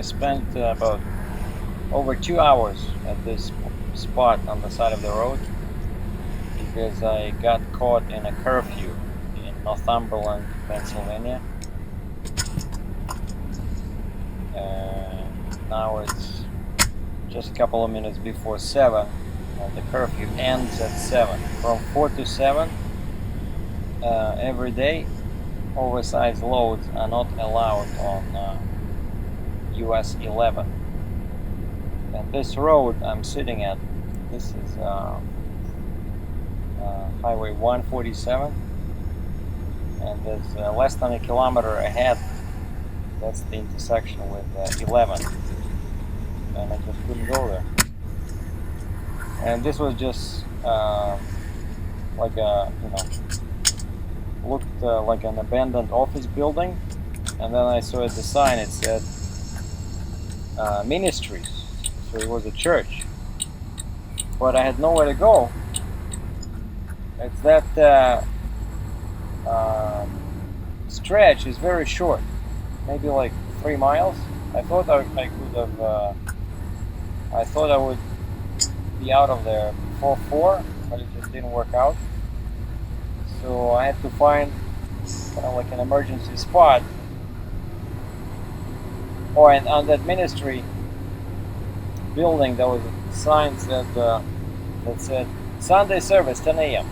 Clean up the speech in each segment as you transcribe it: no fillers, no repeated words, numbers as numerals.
I spent about over 2 hours at this spot on the side of the road because I got caught in a curfew in Northumberland, Pennsylvania. And now it's just a couple of minutes before 7, and the curfew ends at 7. From 4 to 7 every day, oversized loads are not allowed on US 11. And this road I'm sitting at, this is Highway 147, and there's less than a kilometer ahead. That's the intersection with 11, and I just couldn't go there. And this was just like a, looked like an abandoned office building, and then I saw at the sign it said ministries, so it was a church, but I had nowhere to go. It's that stretch is very short, maybe like 3 miles. I thought I could have. I thought I would be out of there before 4, but it just didn't work out. So I had to find kind of like an emergency spot. Or on that ministry building, there was a sign that said Sunday service 10 a.m.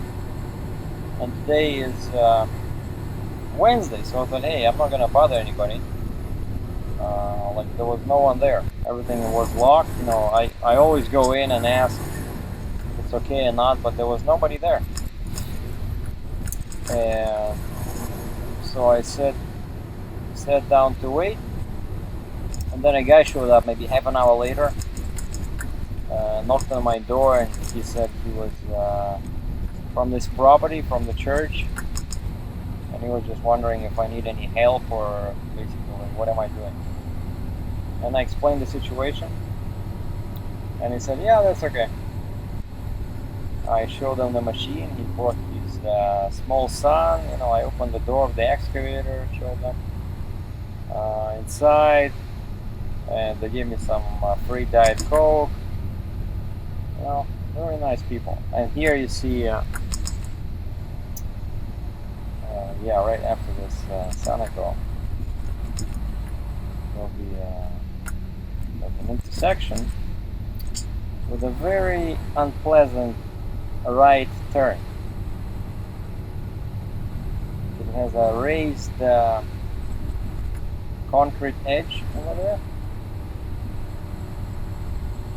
And today is Wednesday, so I thought, hey, I'm not gonna bother anybody. Like there was no one there. Everything was locked. I always go in and ask if it's okay or not, but there was nobody there. And so I sat down to wait, and then a guy showed up maybe half an hour later, knocked on my door, and he said he was from this property, from the church, and he was just wondering if I need any help, or basically what am I doing. And I explained the situation, and he said, yeah, that's okay. I showed him the machine. He brought his small son. I opened the door of the excavator, showed them inside, and they gave me some free Diet Coke. Very nice people. And here you see, yeah, right after this Senegal, there'll be an intersection with a very unpleasant right turn. It has a raised concrete edge over there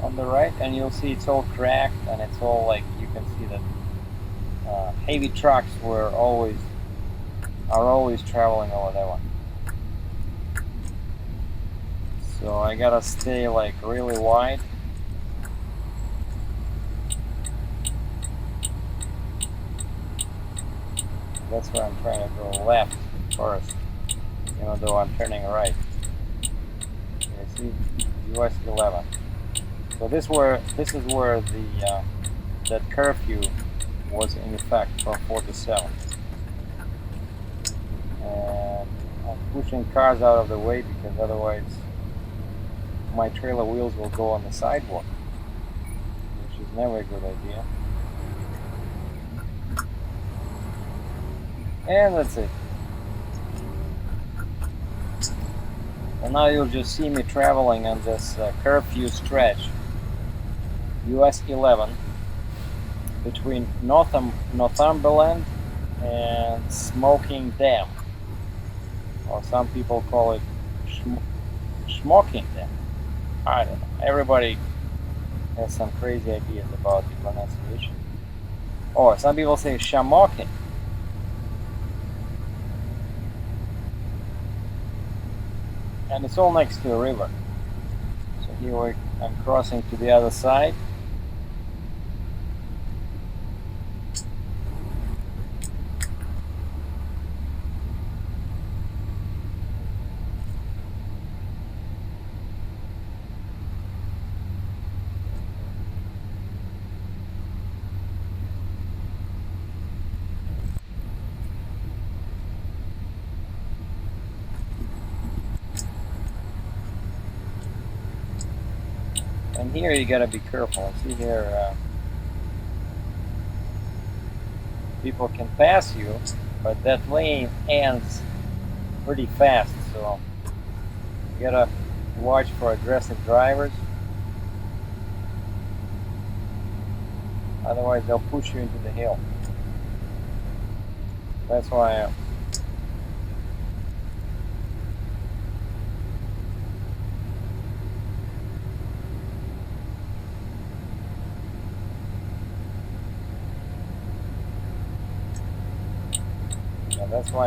on the right, and you'll see it's all cracked, and it's all like, you can see that heavy trucks are always traveling over that one. So I gotta stay like really wide. That's where I'm trying to go left first, though I'm turning right. You see, US 11. So this is where the that curfew was in effect from 4 to 7. And I'm pushing cars out of the way because otherwise my trailer wheels will go on the sidewalk, which is never a good idea. And that's it. And now you'll just see me traveling on this curfew stretch, US 11, between Northumberland and Shamokin Dam, or some people call it Shamokin Dam. I don't know. Everybody has some crazy ideas about the pronunciation. Or some people say Shamokin. And it's all next to a river. So here I'm crossing to the other side. And here you gotta be careful. See here, people can pass you, but that lane ends pretty fast, so you gotta watch for aggressive drivers. Otherwise they'll push you into the hill. That's why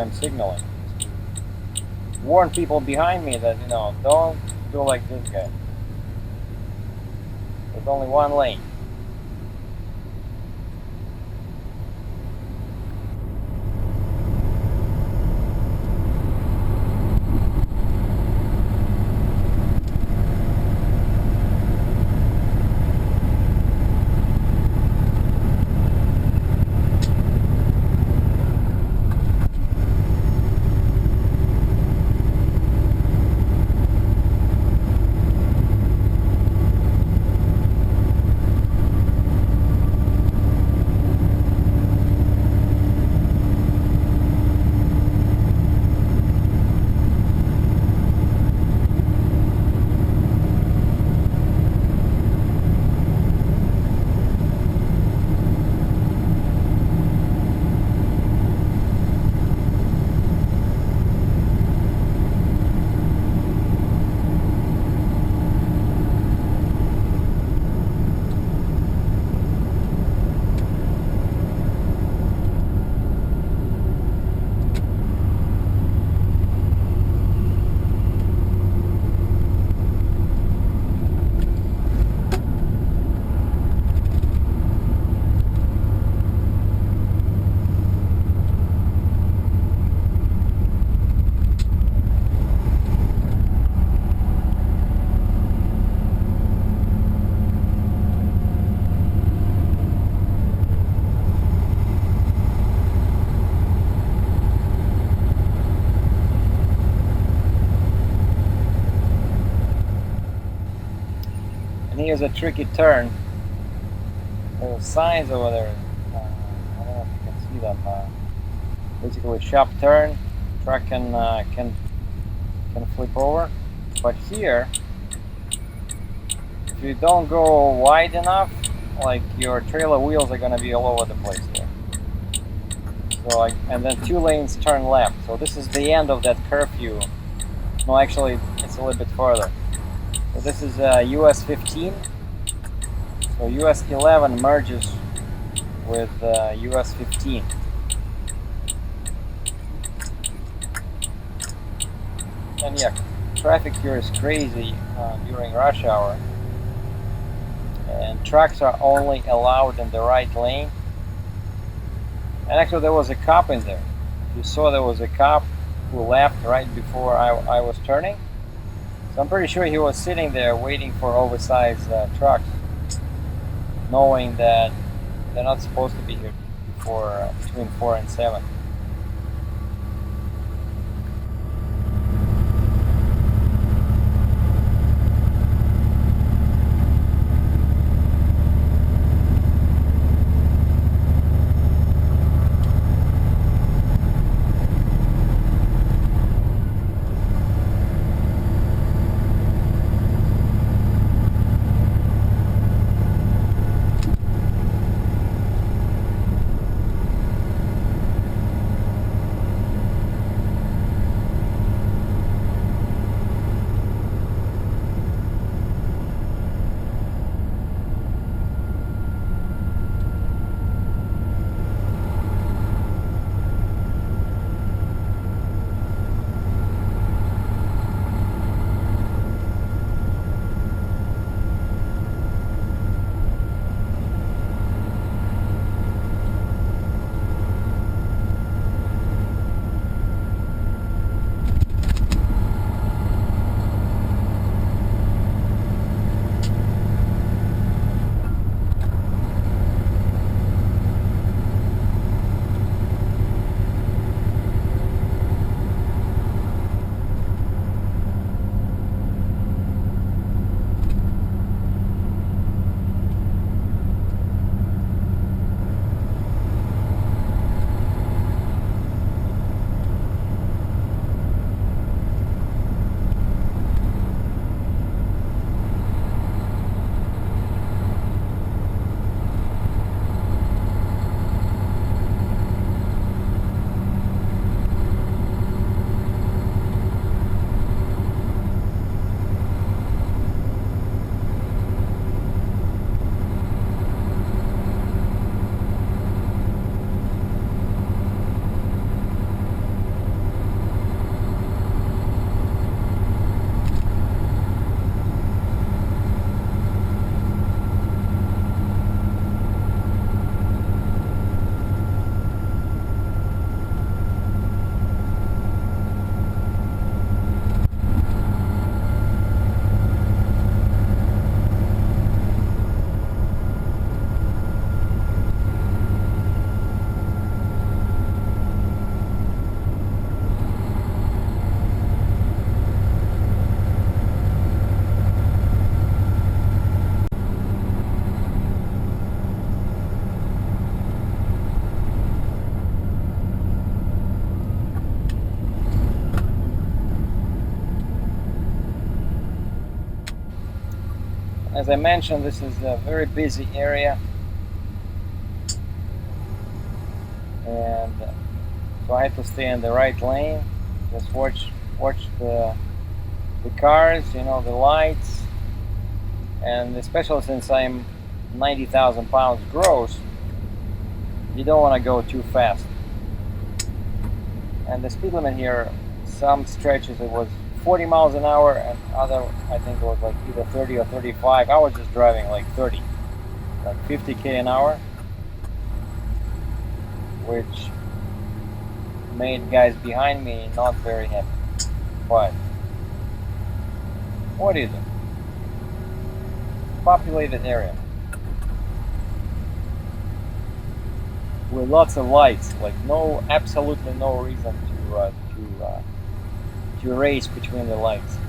I'm signaling. Warn people behind me that, you know, don't do like this guy. There's only one lane. And here's a tricky turn. There's signs over there. I don't know if you can see them. Basically, sharp turn. Truck can flip over. But here, if you don't go wide enough, like your trailer wheels are gonna be all over the place here. So, and then 2 lanes turn left. So this is the end of that curfew. No, actually, it's a little bit farther. So this is US 15. So US 11 merges with US 15. And yeah, traffic here is crazy during rush hour. And trucks are only allowed in the right lane. And actually there was a cop in there. You saw there was a cop who left right before I was turning. So I'm pretty sure he was sitting there waiting for oversized trucks, knowing that they're not supposed to be here before between 4 and 7. As I mentioned, this is a very busy area, and so I had to stay in the right lane, just watch the cars, you know, the lights, and especially since I'm 90,000 pounds gross, you don't want to go too fast. And the speed limit here, some stretches it was 40 miles an hour, and other I think it was like either 30 or 35. I was just driving like 30, like 50k an hour, which made guys behind me not very happy. But what is it? Populated area with lots of lights, like absolutely no reason to race between the lights.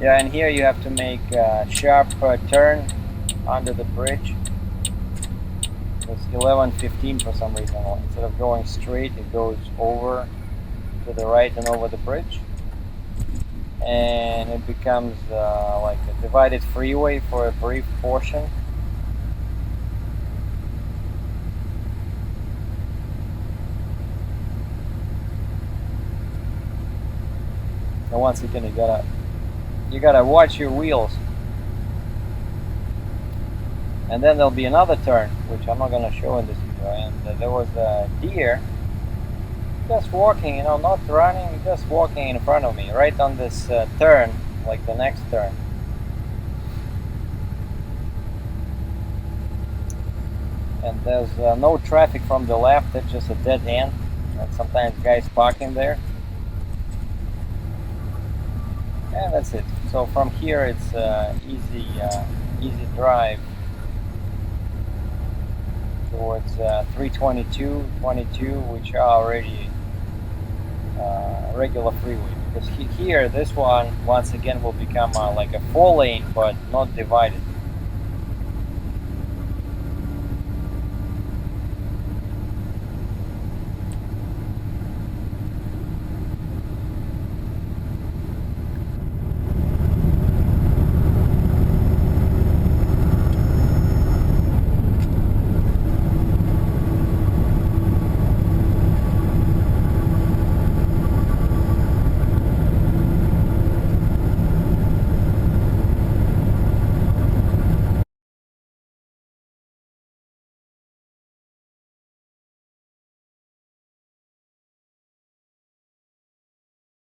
Yeah, and here you have to make a sharp turn under the bridge. It's 11:15 for some reason. Instead of going straight, it goes over to the right and over the bridge. And it becomes like a divided freeway for a brief portion. And once again, you gotta watch your wheels. And then there'll be another turn, which I'm not gonna show in this video. And there was a deer just walking, you know, not running, just walking in front of me, right on this turn, like the next turn. and there's no traffic from the left. It's just a dead end, and sometimes guys parking there. And that's it. So from here it's easy drive towards 322, 22, which are already regular freeway. Because here, this one once again will become like a 4-lane, but not divided.